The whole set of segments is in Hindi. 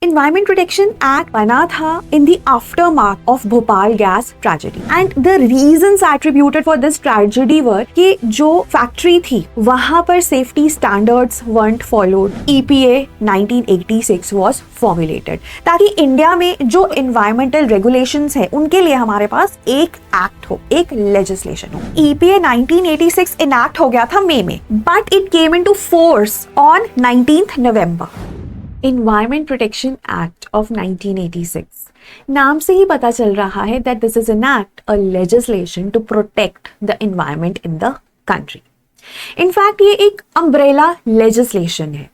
Environment Protection Act बना था in the aftermath of Bhopal gas tragedy and the reasons attributed for this tragedy were कि जो फैक्ट्री थी वहां पर safety standards weren't followed. EPA 1986 was formulated ताकि इंडिया में जो environmental regulations है उनके लिए हमारे पास एक एक्ट हो, एक legislation हो. EPA 1986 enact हो गया था मई में, but it came into force on 19th November. Environment Protection Act of 1986 नाम से ही पता चल रहा है that this is an act, a legislation to protect the environment in the country. In fact, ये एक umbrella legislation है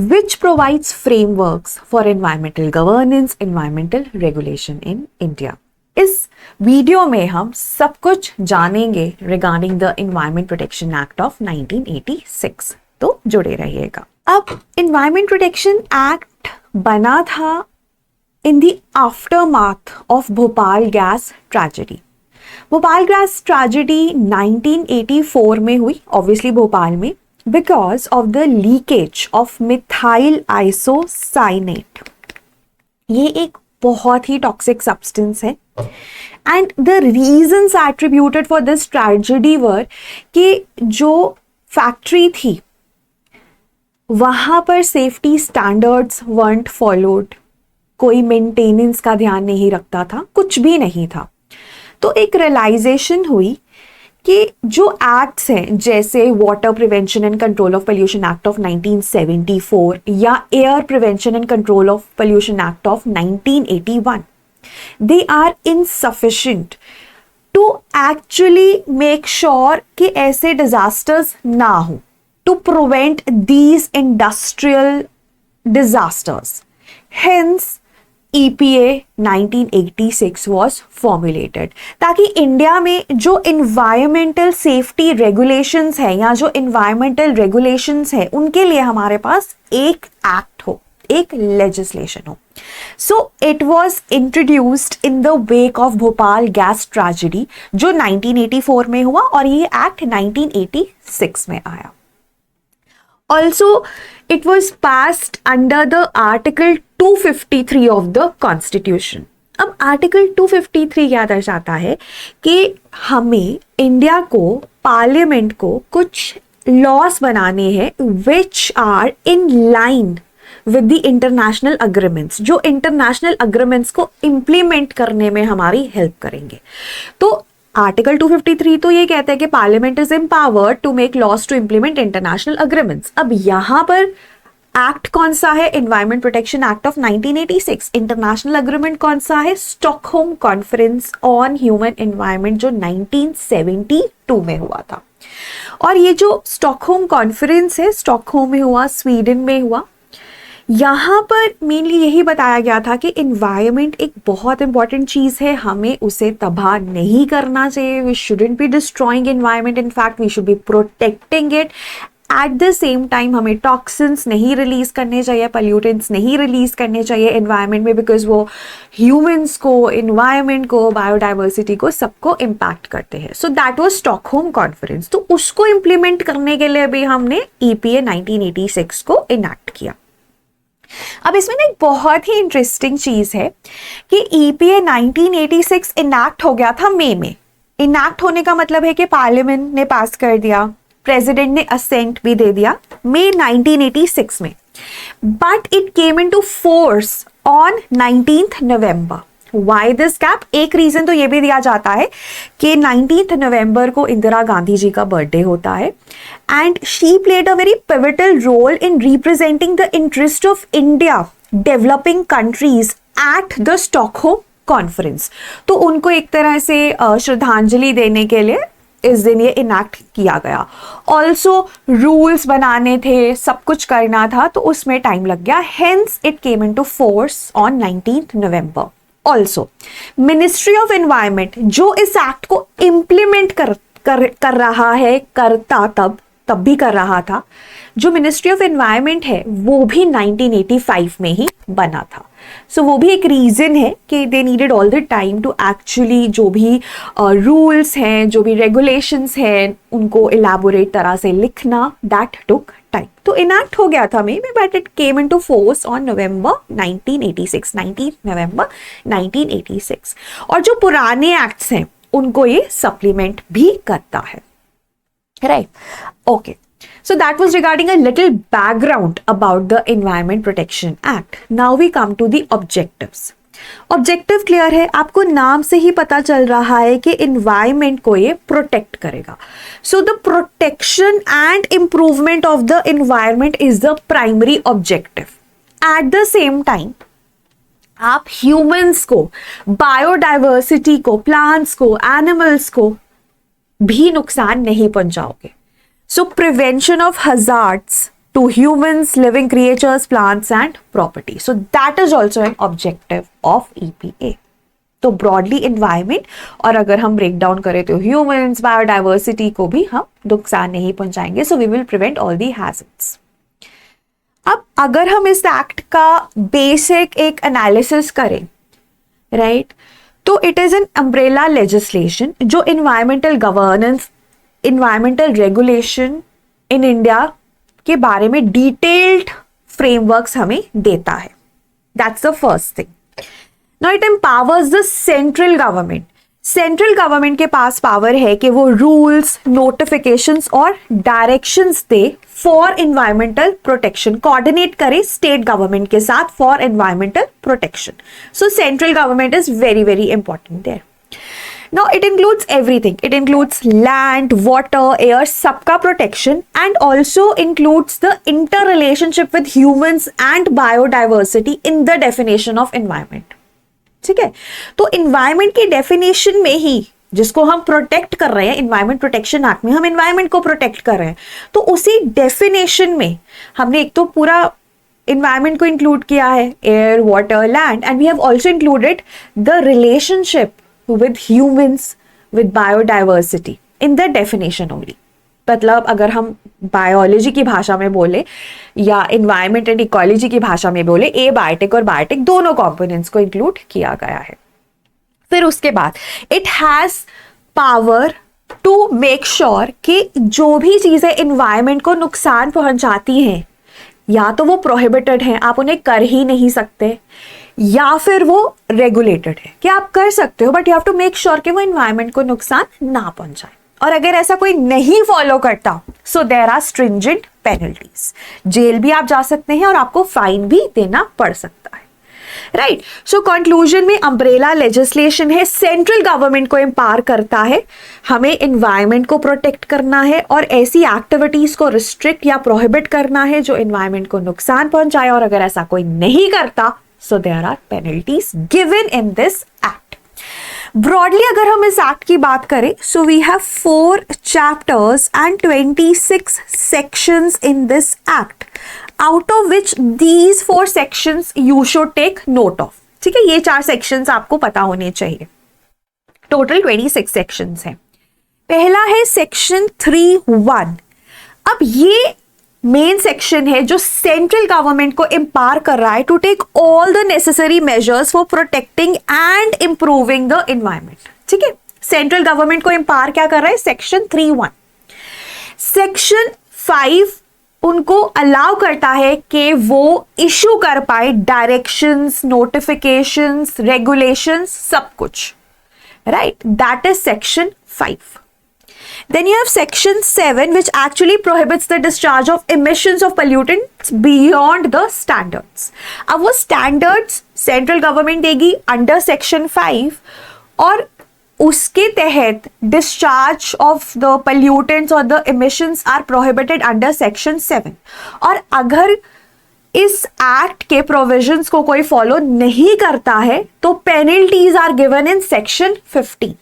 which provides frameworks for environmental governance, environmental regulation in India. इस वीडियो में हम सब कुछ जानेंगे regarding the Environment Protection Act of 1986. तो जुड़े रहिएगा. अब Environment Protection Act बना था in the aftermath of Bhopal gas tragedy. Bhopal gas tragedy 1984 में हुई, obviously भोपाल में, because of the leakage of methyl isocyanate. ये एक बहुत ही टॉक्सिक सब्सटेंस है and the reasons attributed for this tragedy were कि जो फैक्ट्री थी वहां पर सेफ्टी स्टैंडर्ड्स weren't followed, कोई मेंटेनेंस का ध्यान नहीं रखता था, कुछ भी नहीं था. तो एक रियलाइजेशन हुई कि जो एक्ट्स हैं जैसे water prevention and control of pollution act of 1974 या air prevention and control of pollution act of 1981, they are insufficient to actually make sure कि ऐसे डिजास्टर्स ना हो, to prevent these industrial disasters. Hence, EPA 1986 was formulated ताकि इंडिया में जो environmental safety regulations है या जो environmental regulations है उनके लिए हमारे पास एक एक्ट हो, एक legislation हो. So it was introduced in the wake of Bhopal gas tragedy जो 1984 में हुआ और ये एक्ट 1986 में आया. Also, it was passed under the Article 253 of the Constitution. अब Article 253 क्या दर्शाता है कि हमें इंडिया को, पार्लियामेंट को कुछ लॉस बनाने हैं which are in line with the international agreements, जो इंटरनेशनल अग्रीमेंट्स को इम्प्लीमेंट करने में हमारी हेल्प करेंगे. तो आर्टिकल 253 तो ये कहता है कि parliament is empowered to make laws to implement international agreements. अब यहां पर एक्ट कौन सा है? Environment protection act of 1986. International agreement कौन सा है? Stockholm conference on human environment जो 1972 में हुआ था. और ये जो स्टॉकहोम कॉन्फ्रेंस है, स्टॉकहोम में हुआ, स्वीडन में हुआ. यहाँ पर मेनली यही बताया गया था कि इन्वायरमेंट एक बहुत इंपॉर्टेंट चीज़ है, हमें उसे तबाह नहीं करना चाहिए. We shouldn't be destroying environment, in fact we should be protecting it. At the same time हमें टॉक्सिन्स नहीं रिलीज करने चाहिए, पॉल्यूटेंट्स नहीं रिलीज करने चाहिए इन्वायरमेंट में, बिकॉज वो ह्यूमंस को, इन्वायरमेंट को, बायोडाइवर्सिटी को, सबको इम्पैक्ट करते हैं. So that was Stockholm conference. तो उसको इम्प्लीमेंट करने के लिए भी हमने EPA 1986 को इनैक्ट किया. अब इसमें ना एक बहुत ही इंटरेस्टिंग चीज है कि EPA 1986 इनैक्ट हो गया था मई में. इनैक्ट होने का मतलब है कि पार्लियामेंट ने पास कर दिया, प्रेसिडेंट ने असेंट भी दे दिया मई 1986 में. But it came into force on 19th November. Why this gap? एक रीजन तो ये भी दिया जाता है कि 19th नवंबर को इंदिरा गांधी जी का बर्थडे होता है and she played a very pivotal role in representing the interest of India developing countries at the Stockholm conference. तो उनको एक तरह से श्रद्धांजलि देने के लिए इस दिन ये इनैक्ट किया गया. ऑल्सो रूल्स बनाने थे, सब कुछ करना था, तो उसमें टाइम लग गया. Hence it came into force on 19th November. Also ministry of environment जो इस एक्ट को इम्प्लीमेंट कर रहा है, करता तब भी कर रहा था, जो मिनिस्ट्री ऑफ एनवायरमेंट है वो भी 1985 में ही बना था. सो वो भी एक रीजन है कि they needed all the time to actually जो भी रूल्स हैं, जो भी रेगुलेशंस हैं, उनको इलैबोरेट तरह से लिखना. That took time. तो इनैक्ट हो गया था may be, but it came into force on November 1986, 19 नवंबर 1986। और जो पुराने एक्ट्स हैं उनको ये सप्लीमेंट भी करता है, right? Okay, so that was regarding a little background about the Environment Protection Act. Now we come to the objectives. Objective clear है, आपको नाम से ही पता चल रहा है कि इन्वायरमेंट को ये प्रोटेक्ट करेगा। So the protection and improvement of the environment is the primary objective. At the same time आप ह्यूमंस को, बायोडाइवर्सिटी को, प्लांट्स को, एनिमल्स को भी नुकसान नहीं पहुंचाओगे। So prevention of hazards to humans, living creatures, plants and property. So that is also an objective of EPA. तो broadly environment, और अगर हम break down करें तो humans, biodiversity को भी हम नुकसान नहीं पहुंचाएंगे. So we will prevent all the hazards. अब अगर हम इस एक्ट का बेसिक एक एनालिसिस करें, राइट, तो it is an umbrella legislation जो environmental governance, environmental regulation in India के बारे में डिटेल्ड फ्रेमवर्क्स हमें देता है। That's the first thing. Now it empowers the central government. Central government के पास पावर है कि वो रूल्स, नोटिफिकेशंस और डायरेक्शंस दे फॉर एनवायरमेंटल प्रोटेक्शन, कोऑर्डिनेट करे स्टेट गवर्नमेंट के साथ for environmental protection. So central government is very very important there. Now it includes everything. It includes land, water, air, सबका protection, and also includes the interrelationship with humans and biodiversity in the definition of environment. ठीक है, तो environment की definition में ही जिसको हम प्रोटेक्ट कर रहे हैं, environment protection act में हम environment को प्रोटेक्ट कर रहे हैं, तो उसी definition में हमने एक तो पूरा environment को इंक्लूड किया है, air, water, land, and we have also included the relationship with humans, with biodiversity in the definition only. मतलब अगर हम बायोलॉजी की भाषा में बोले या इन्वायरमेंट एंड इकोलॉजी की भाषा में बोले, ए बायोटिक और बायोटिक दोनों कंपोनेंट्स को इंक्लूड किया गया है। फिर उसके बाद it has power to make sure कि जो भी चीजें इन्वायरमेंट को नुकसान पहुंचाती हैं या तो वो प्रोहिबिटेड हैं, आप उन्हें कर ही नहीं सकते, या फिर वो रेगुलेटेड है कि आप कर सकते हो but you have to make sure कि वो एनवायरनमेंट को नुकसान ना पहुंचाए। और अगर ऐसा कोई नहीं फॉलो करता, so there are stringent penalties, jail भी आप जा सकते हैं और आपको फाइन भी देना पड़ सकता है, राइट? सो कंक्लूजन में अम्ब्रेला लेजिस्लेशन है, सेंट्रल गवर्नमेंट को एम्पावर करता है, हमें एनवायरनमेंट को प्रोटेक्ट करना है और ऐसी एक्टिविटीज को रिस्ट्रिक्ट या प्रोहिबिट करना है जो एनवायरनमेंट को नुकसान पहुंचाए, और अगर ऐसा कोई नहीं करता so there are penalties given in this act. Broadly अगर हम इस एक्ट की बात करें, so we have 4 chapters and 26 sections in this act, out of which these 4 sections you should take note of. ठीक है, ये 4 sections आपको पता होने चाहिए। टोटल 26 sections हैं। पहला है सेक्शन 3(1). अब ये मेन सेक्शन है जो सेंट्रल गवर्नमेंट को एम्पावर कर रहा है to take all the necessary measures for protecting and improving the environment. ठीक है, सेंट्रल गवर्नमेंट को एम्पावर क्या कर रहा है? सेक्शन 3(1). सेक्शन 5 उनको अलाउ करता है कि वो इशू कर पाए डायरेक्शंस, नोटिफिकेशंस, रेगुलेशंस, सब कुछ, right? That is section 5. Then you have section 7 which actually prohibits the discharge of emissions of pollutants beyond the standards. अब वो standards central government देगी under section 5 और उसके तहत discharge of the pollutants or the emissions are prohibited under section 7. और अगर इस एक्ट के प्रोविजंस को कोई फॉलो नहीं करता है तो penalties are given in section 15.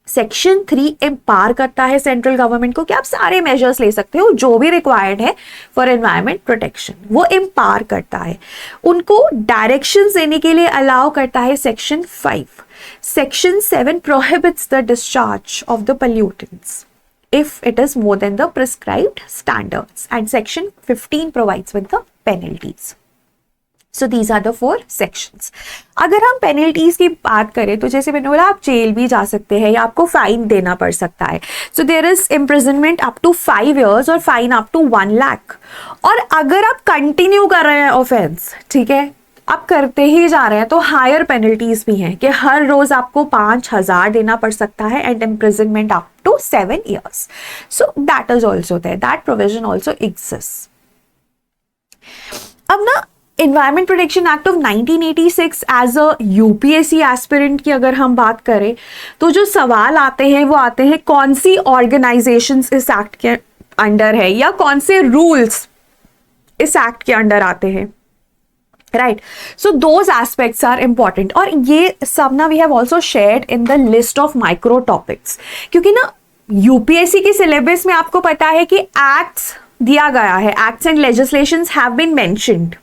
Section 3 empower करता है सेंट्रल गवर्नमेंट को कि आप सारे मेजर्स ले सकते हो जो भी रिक्वायर्ड है फॉर एनवायरनमेंट प्रोटेक्शन, वो एम्पावर करता है। उनको डायरेक्शंस देने के लिए अलाउ करता है section 5. Section 7 prohibits the discharge of the pollutants if it is more than the prescribed standards, and section 15 provides with the penalties. So these are the 4 sections. अगर हम पेनल्टीज की बात करें तो जैसे मैंने बोला आप जेल भी जा सकते हैं या आपको फाइन देना पड़ सकता है। So there is imprisonment up to 5 years और फाइन अप टू 1 लाख। और अगर आप कंटिन्यू कर रहे हैं ऑफेंस, ठीक है, आप करते ही जा रहे हैं, तो हायर पेनल्टीज भी हैं कि हर रोज आपको 5,000 देना पड़ सकता है and imprisonment up to 7 years। So that is also there, that provision also exist. अब ना environment protection act of 1986 as a UPSC aspirant की अगर हम बात करें तो जो सवाल आते हैं वो आते हैं कौन सी ऑर्गेनाइजेशंस इस एक्ट के अंडर है या कौन से रूल्स इस एक्ट के अंडर आते हैं, right. So those aspects are important. और ये सब ना we have also shared in the list of micro topics, क्योंकि ना यूपीएससी के सिलेबस में आपको पता है कि एक्ट्स दिया गया है, acts and legislations have been mentioned,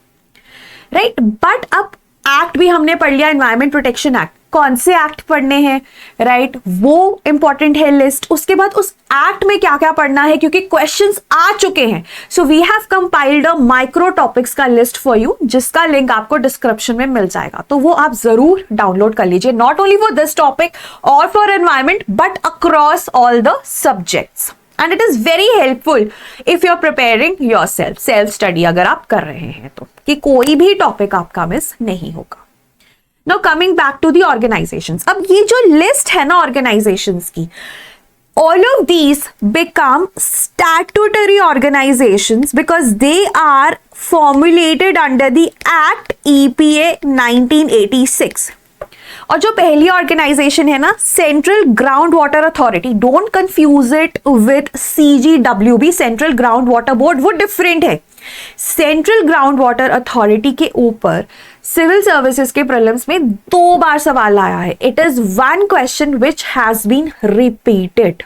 right. But अब एक्ट भी हमने पढ़ लिया, एनवायरमेंट प्रोटेक्शन एक्ट, कौन से एक्ट पढ़ने हैं, राइट, वो इंपॉर्टेंट है लिस्ट। उसके बाद उस एक्ट में क्या क्या पढ़ना है, क्योंकि क्वेश्चंस आ चुके हैं। So we have compiled a micro topics का लिस्ट फॉर यू, जिसका लिंक आपको डिस्क्रिप्शन में मिल जाएगा, तो वो आप जरूर डाउनलोड कर लीजिए, not only for this topic और for environment but across all the subjects. And it is very helpful if you are preparing yourself, self study अगर आप कर रहे हैं तो, कि कोई भी टॉपिक आपका मिस नहीं होगा। Now coming back to the organisations. अब ये जो लिस्ट है ना ऑर्गेनाइजेशंस की, all of these become statutory organizations because they are formulated under the Act EPA 1986। और जो पहली ऑर्गेनाइजेशन है ना, central ground water authority, don't confuse it with CGWB, central ground water board, वो डिफरेंट है। सेंट्रल ग्राउंड वाटर अथॉरिटी के ऊपर सिविल सर्विसेज के प्रीलिम्स में 2 बार सवाल आया है। It is one question which has been repeated,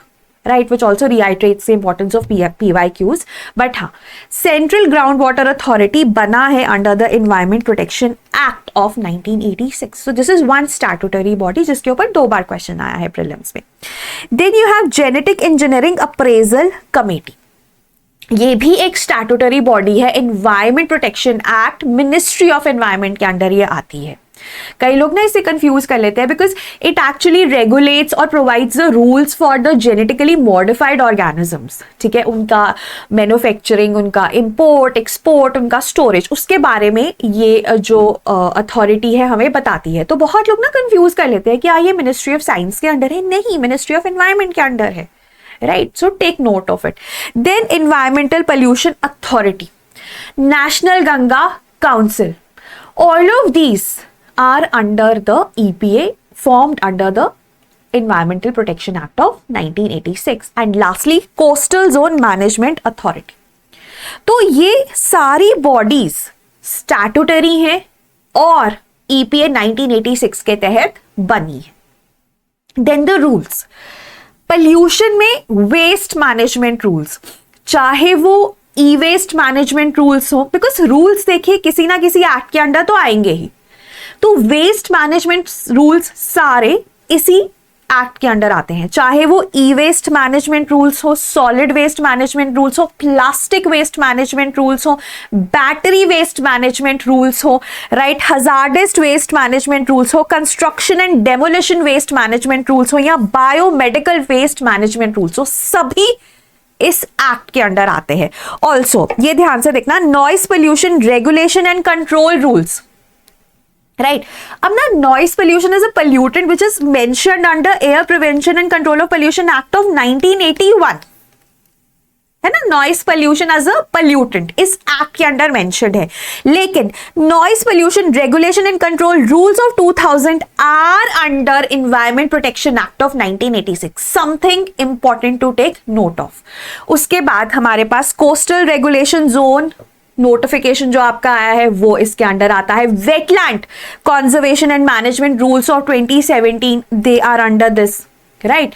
right, which also reiterates the importance of PYQs। but हाँ, Central Groundwater Authority बना है under the Environment Protection Act of 1986। so this is one statutory body जिसके ऊपर 2 बार क्वेश्चन आया है प्रीलिम्स में। then you have Genetic Engineering Appraisal Committee, ये भी एक स्टैट्यूटरी बॉडी है, environment protection act ministry of environment के अंडर ये आती है। कई लोग ना इसे कंफ्यूज कर लेते हैं बिकॉज इट एक्चुअली रेगुलेट्स और provides the rules for the genetically modified organisms, ठीक है, उनका मैन्युफैक्चरिंग, उनका इंपोर्ट एक्सपोर्ट, उनका स्टोरेज, उसके बारे में ये जो अथॉरिटी है हमें बताती है। तो बहुत लोग ना कंफ्यूज कर लेते हैं कि ये मिनिस्ट्री ऑफ साइंस के अंडर है, नहीं, मिनिस्ट्री ऑफ एनवायरमेंट के अंडर है, right, so take note of it। then environmental pollution authority, national Ganga council, all of these are under the EPA, formed under the environmental protection act of 1986। and lastly coastal zone management authority। तो ये सारी bodies statutory हैं और EPA 1986 के तहत बनी है। then the rules, पॉल्यूशन में वेस्ट मैनेजमेंट रूल्स, चाहे वो ई वेस्ट मैनेजमेंट रूल्स हो, बिकॉज रूल्स देखिए किसी ना किसी एक्ट के अंडर तो आएंगे ही, तो वेस्ट मैनेजमेंट रूल्स सारे इसी एक्ट के अंडर आते हैं, चाहे वो ई वेस्ट मैनेजमेंट रूल्स हो, सॉलिड वेस्ट मैनेजमेंट रूल्स हो, प्लास्टिक वेस्ट मैनेजमेंट रूल्स हो, बैटरी वेस्ट मैनेजमेंट रूल्स हो, right, hazardous waste management rules हो, construction and demolition waste management rules हो, या बायोमेडिकल वेस्ट मैनेजमेंट रूल्स हो, सभी इस एक्ट के अंडर आते हैं। ऑल्सो ये ध्यान से देखना, noise pollution regulation and control rules, right. अब ना noise pollution is a pollutant which is mentioned under air prevention and control of pollution act of 1981, है ना, noise pollution as a pollutant इस एक्ट के अंडर मेंशन्ड है। लेकिन noise pollution regulation and control rules of 2000 are under environment protection act of 1986, something important to take note of. उसके बाद हमारे पास कोस्टल रेगुलेशन जोन नोटिफिकेशन जो आपका आया है वो इसके अंडर आता है। Wetland conservation and management rules of 2017, they are under this, right,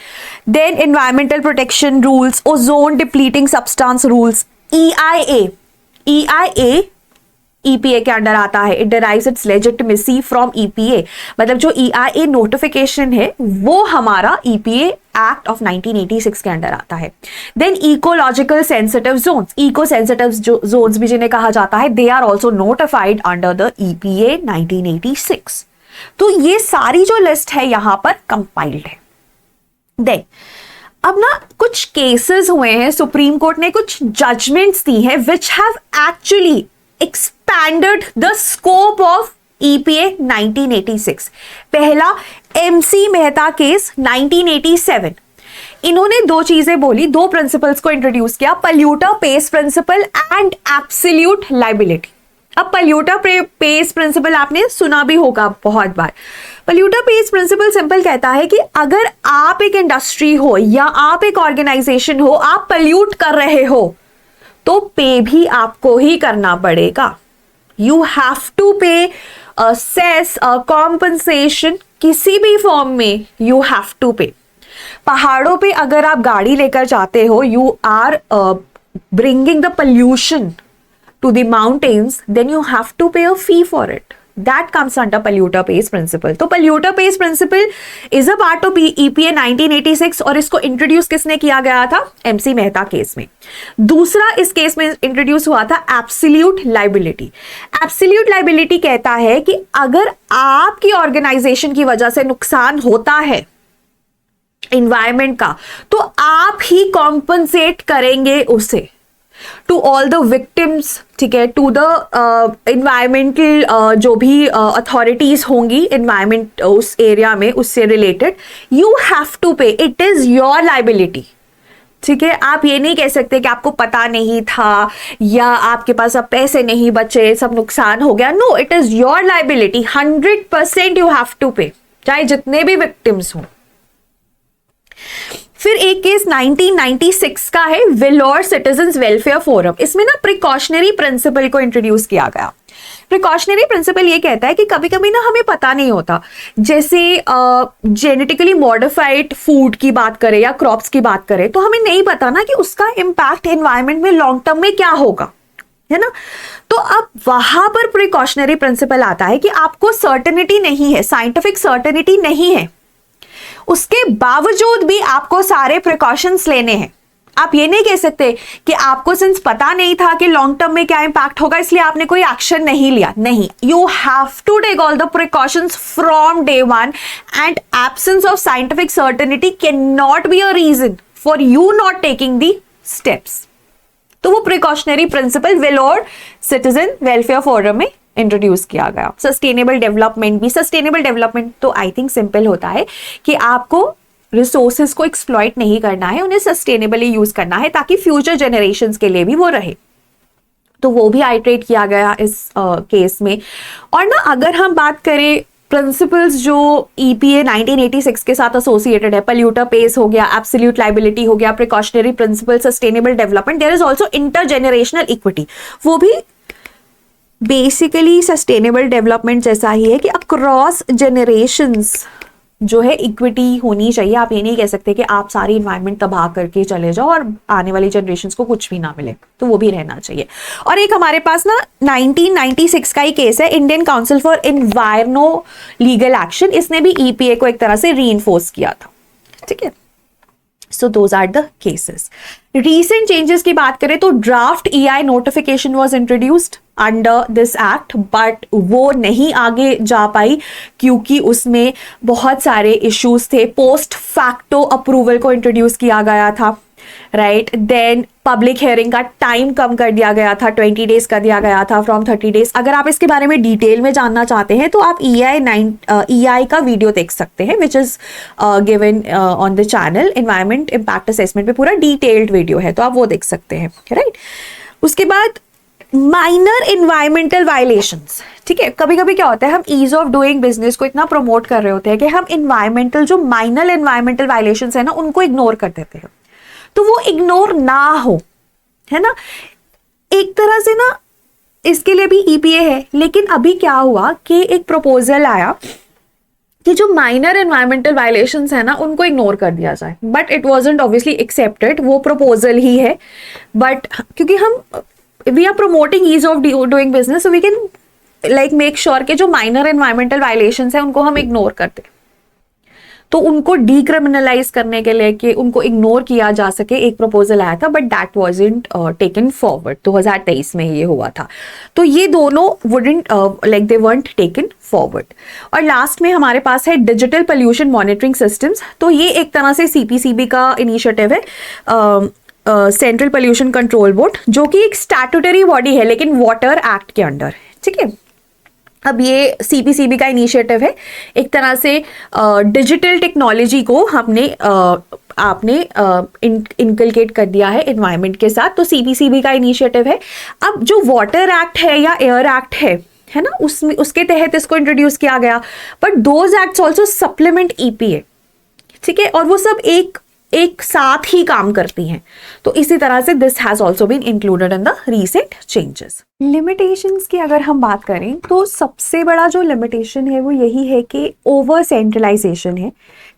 then environmental protection rules, ozone depleting substance rules, EIA EPA के अंडर आता है. It derives its legitimacy from EPA. मतलब जो EIA नोटिफिकेशन है वो हमारा EPA एक्ट ऑफ 1986 के अंडर आता है. Then ecological sensitive zones, eco sensitive zones भी जिन्हें कहा जाता है, they are also notified under the EPA 1986. तो ये सारी जो लिस्ट है यहां पर कंपाइल्ड है. देन अब ना कुछ केसेस हुए हैं, सुप्रीम कोर्ट ने कुछ जजमेंट्स दी है which have actually expanded the scope of EPA 1986. पहला MC मेहता केस 1987. इन्होंने दो चीजें बोली, दो प्रिंसिपल्स को इंट्रोड्यूस किया, polluter pays principle and absolute liability. अब पल्यूटर पेस प्रिंसिपल आपने सुना भी होगा बहुत बार. पल्यूटर पेस प्रिंसिपल सिंपल कहता है कि अगर आप एक इंडस्ट्री हो या आप एक ऑर्गेनाइजेशन हो, आप पल्यूट कर रहे हो तो पे भी आपको ही करना पड़ेगा. यू हैव टू पे सेस कॉम्पनसेशन, किसी भी फॉर्म में यू हैव टू पे. पहाड़ों पे अगर आप गाड़ी लेकर जाते हो, you are bringing the pollution to the mountains, then you have to pay a fee for it. That comes under polluter pays principle. तो polluter pays principle is a part of EPA 1986 और इसको इंट्रोड्यूस किसने किया गया था? MC मेहता केस में. दूसरा इस केस में इंट्रोड्यूस हुआ था एब्सोल्यूट लायबिलिटी. एब्सोल्यूट लायबिलिटी कहता है कि अगर आपकी ऑर्गेनाइजेशन की वजह से नुकसान होता है इन्वायरमेंट का, तो आप ही कॉम्पनसेट करेंगे उसे टू ऑल द विक्टिम्स. ठीक है, टू द इन्वायरमेंटल जो भी अथॉरिटीज होंगी इन्वायरमेंट उस एरिया में, उससे रिलेटेड यू हैव टू पे. It is your liability. ठीक है, आप ये नहीं कह सकते कि आपको पता नहीं था या आपके पास अब पैसे नहीं बचे, सब नुकसान हो गया. No, it is your liability. 100% you have to pay, चाहे जितने भी विक्टिम्स हों. फिर एक केस 1996 का है, वेलोर सिटीजंस वेलफेयर फोरम. इसमें ना प्रिकॉशनरी प्रिंसिपल को इंट्रोड्यूस किया गया. प्रिकॉशनरी प्रिंसिपल ये कहता है कि कभी कभी ना हमें पता नहीं होता, जैसे जेनेटिकली मॉडिफाइड फूड की बात करें या क्रॉप्स की बात करें, तो हमें नहीं पता ना कि उसका इम्पैक्ट एनवायरमेंट में लॉन्ग टर्म में क्या होगा, है ना. तो अब वहां पर प्रिकॉशनरी प्रिंसिपल आता है कि आपको सर्टेनिटी नहीं है, साइंटिफिक सर्टेनिटी नहीं है, उसके बावजूद भी आपको सारे प्रिकॉशंस लेने हैं. आप ये नहीं कह सकते कि आपको सिंस पता नहीं था कि लॉन्ग टर्म में क्या इंपैक्ट होगा इसलिए आपने कोई एक्शन नहीं लिया. नहीं, you have to take all the precautions from day one and absence of scientific certainty can not be a reason for you not taking the steps. तो वो precautionary principle Vellore citizen welfare forum में इंट्रोड्यूस किया गया. सस्टेनेबल डेवलपमेंट भी, सस्टेनेबल डेवलपमेंट तो आई थिंक सिंपल होता है कि आपको रिसोर्सेज को एक्सप्लॉइट नहीं करना है, उन्हें सस्टेनेबली यूज करना है ताकि फ्यूचर जनरेशंस के लिए भी वो रहे. तो वो भी आइटरेट किया गया इस केस में. और ना अगर हम बात करें प्रिंसिपल्स जो EPA 1986 के साथ एसोसिएटेड है, पल्यूटर पेस हो गया, एब्सोल्यूट लायबिलिटी हो गया, precautionary principle, sustainable development, there is also intergenerational equity. वो भी बेसिकली सस्टेनेबल डेवलपमेंट जैसा ही है कि अक्रॉस जनरेशंस जो है इक्विटी होनी चाहिए. आप ये नहीं कह सकते कि आप सारी इन्वायरमेंट तबाह करके चले जाओ और आने वाली जनरेशंस को कुछ भी ना मिले, तो वो भी रहना चाहिए. और एक हमारे पास ना 1996 का ही केस है, Indian council for enviro legal action. इसने भी EPA को एक तरह से रीइंफोर्स किया था. ठीक है, so those are the cases. Recent changes की बात करें तो draft EI notification was introduced under this act, but वो नहीं आगे जा पाई क्योंकि उसमें बहुत सारे इश्यूज थे. पोस्ट फैक्टो अप्रूवल को इंट्रोड्यूस किया गया था, राइट. देन पब्लिक हियरिंग का टाइम कम कर दिया गया था, 20 डेज कर दिया गया था फ्रॉम 30 डेज. अगर आप इसके बारे में डिटेल में जानना चाहते हैं तो आप EI का वीडियो देख सकते हैं which is given on the channel. Environment impact assessment पे पूरा डिटेल्ड वीडियो है, तो आप वो देख सकते हैं, राइट. उसके बाद माइनर इन्वायरमेंटल वायलेशंस. ठीक है, कभी कभी क्या होता है, हम ईज ऑफ डूइंग बिजनेस को इतना प्रमोट कर रहे होते हैं कि हम इन्वायरमेंटल जो माइनर इन्वायरमेंटल वायलेशंस है ना उनको इग्नोर कर देते हैं. तो वो इग्नोर ना हो, है ना. एक तरह से ना इसके लिए भी EPA है. लेकिन अभी क्या हुआ कि एक प्रपोजल आया कि जो माइनर एनवायरमेंटल वायलेशंस है ना उनको इग्नोर कर दिया जाए, but it wasn't obviously accepted. वो प्रपोजल ही है, बट क्योंकि हम we are promoting ease of doing business, so we can like make sure के जो माइनर एनवायरमेंटल वायलेशंस है उनको हम इग्नोर करते, तो उनको डीक्रिमिनलाइज करने के लिए कि उनको इग्नोर किया जा सके एक प्रपोजल आया था, but that wasn't taken forward. 2023 में ये हुआ था। तो ये दोनों wouldn't like they weren't taken forward. और लास्ट में हमारे पास है डिजिटल पोल्यूशन मॉनिटरिंग सिस्टम्स। तो ये एक तरह से सीपीसीबी का इनिशिएटिव है, सेंट्रल पोल्यूशन कंट्रोल बोर्ड, जो कि एक स्टैट्यूटरी बॉडी है लेकिन वाटर एक्ट के अंडर, ठीक है। अब ये सीपीसीबी का इनिशिएटिव है, एक तरह से डिजिटल टेक्नोलॉजी को हमने आपने इनकलकेट कर दिया है एनवायरनमेंट के साथ, तो सीपीसीबी का इनिशिएटिव है। अब जो वाटर एक्ट है या एयर एक्ट है ना, उसमें उसके तहत इसको इंट्रोड्यूस किया गया, but those acts also supplement EPA, ठीक है, और वो सब एक साथ ही काम करती हैं। तो इसी तरह से this has also been included in the recent changes. Limitations की अगर हम बात करें तो सबसे बड़ा जो लिमिटेशन है वो यही है कि ओवर सेंट्रलाइजेशन है।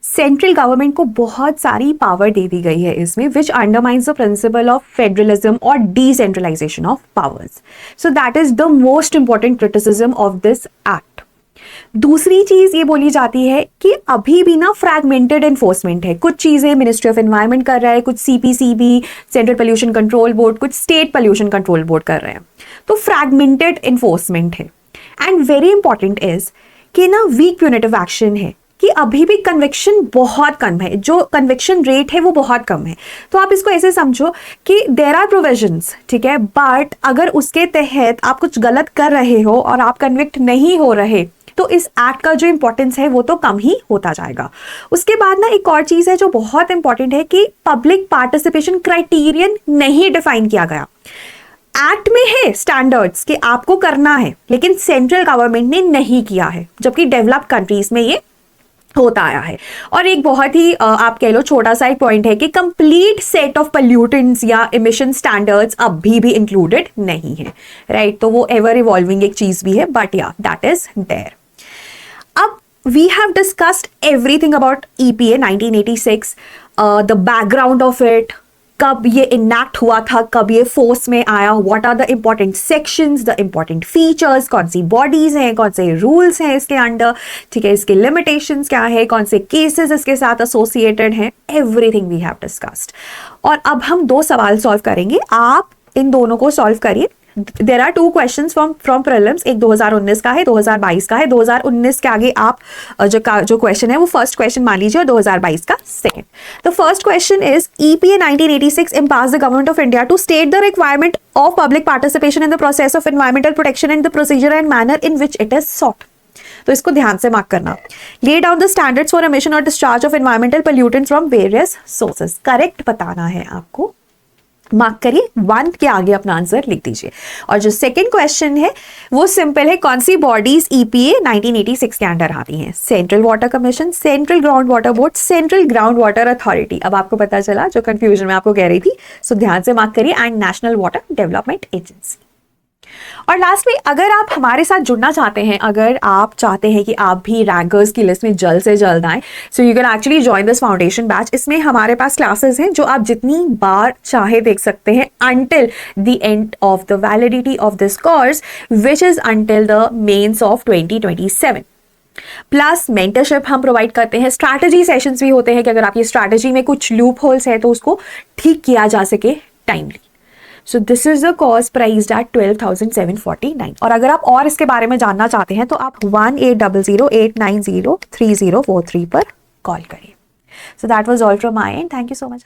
सेंट्रल गवर्नमेंट को बहुत सारी पावर दे दी गई है इसमें, which undermines the principle of federalism और decentralization of powers. So that is the most important criticism of this act. दूसरी चीज ये बोली जाती है कि अभी भी ना फ्रैगमेंटेड एनफोर्समेंट है। कुछ चीजें मिनिस्ट्री ऑफ एनवायरनमेंट कर रहा है, कुछ CPCB central pollution control board, कुछ स्टेट पोल्यूशन कंट्रोल बोर्ड कर रहे हैं। तो फ्रैगमेंटेड एनफोर्समेंट है। एंड वेरी इंपॉर्टेंट इज कि ना वीक प्यूनिटिव एक्शन है, कि अभी भी कन्विक्शन बहुत कम है, जो कन्विक्शन रेट है वो बहुत कम है। तो आप इसको ऐसे समझो कि देयर आर प्रोविजंस, ठीक है, बट अगर उसके तहत आप कुछ गलत कर रहे हो और आप कन्विक्ट नहीं हो रहे, तो इस एक्ट का जो इंपॉर्टेंस है वो तो कम ही होता जाएगा। उसके बाद ना एक और चीज है जो बहुत इंपॉर्टेंट है कि पब्लिक पार्टिसिपेशन क्राइटेरियन नहीं डिफाइन किया गया। एक्ट में है स्टैंडर्ड्स कि आपको करना है, लेकिन सेंट्रल गवर्नमेंट ने नहीं किया है, जबकि डेवलप्ड कंट्रीज में ये होता आया है। और एक बहुत ही आप कह लो छोटा सा एक पॉइंट है कि कंप्लीट सेट ऑफ पोल्यूटेंट्स या इमिशन स्टैंडर्ड्स अभी भी इंक्लूडेड नहीं है, राइट। तो वो एवर इवॉल्विंग एक चीज भी है, बट या दैट इज देयर। अब we have discussed everything about EPA 1986, the background of it, कब ये इनैक्ट हुआ था, कब ये फोर्स में आया, what are the important sections, the important features, कौन सी बॉडीज हैं, कौन से रूल्स हैं इसके अंडर, ठीक है, इसके लिमिटेशंस क्या है, कौन से केसेस इसके साथ एसोसिएटेड हैं, एवरीथिंग वी हैव डिस्कस्ड। और अब हम 2 सवाल सॉल्व करेंगे, आप इन दोनों को सॉल्व करिए। There are 2 questions from prelims, एक 2019 का है, 2022 का है। 2019 के आगे आप जो क्वेश्चन है वो फर्स्ट क्वेश्चन मान लीजिए और 2022 का second. The first question is EPA 1986 empowers the government of India to state the requirement of public participation in the process of environmental protection and the procedure and manner in which it is sought. तो इसको ध्यान से मार्क करना। Lay down the standards for emission or discharge of environmental pollutants from various sources. Correct बताना है आपको, मार्क करिए, 1 के आगे अपना आंसर लिख दीजिए। और जो सेकंड क्वेश्चन है वो सिंपल है, कौन सी बॉडीज EPA 1986 के अंडर आती हैं? Central water commission, central ground water board, central ground water authority. अब आपको पता चला जो कंफ्यूजन में आपको कह रही थी, सो ध्यान से मार्क करिए, and national water development agency. और लास्ट में अगर आप हमारे साथ जुड़ना चाहते हैं, अगर आप चाहते हैं कि आप भी रैंकर्स की लिस्ट में जल्द से जल्द आएं, so you can actually join this foundation batch. इसमें हमारे पास क्लासेस हैं जो आप जितनी बार चाहे देख सकते हैं until the end of the validity of this course, which is until the mains of 2027। Plus mentorship हम प्रोवाइड करते हैं, स्ट्रैटेजी सेशंस भी होते हैं कि अगर आपकी स्ट्रैटेजी में कुछ लूप होल्स है तो उसको ठीक किया जा सके timely. So this is the cost priced eight 12,749। और अगर आप और इसके बारे में जानना चाहते हैं तो आप 1800-890-3043 पर कॉल करिए। So that was all from my and, thank you so much.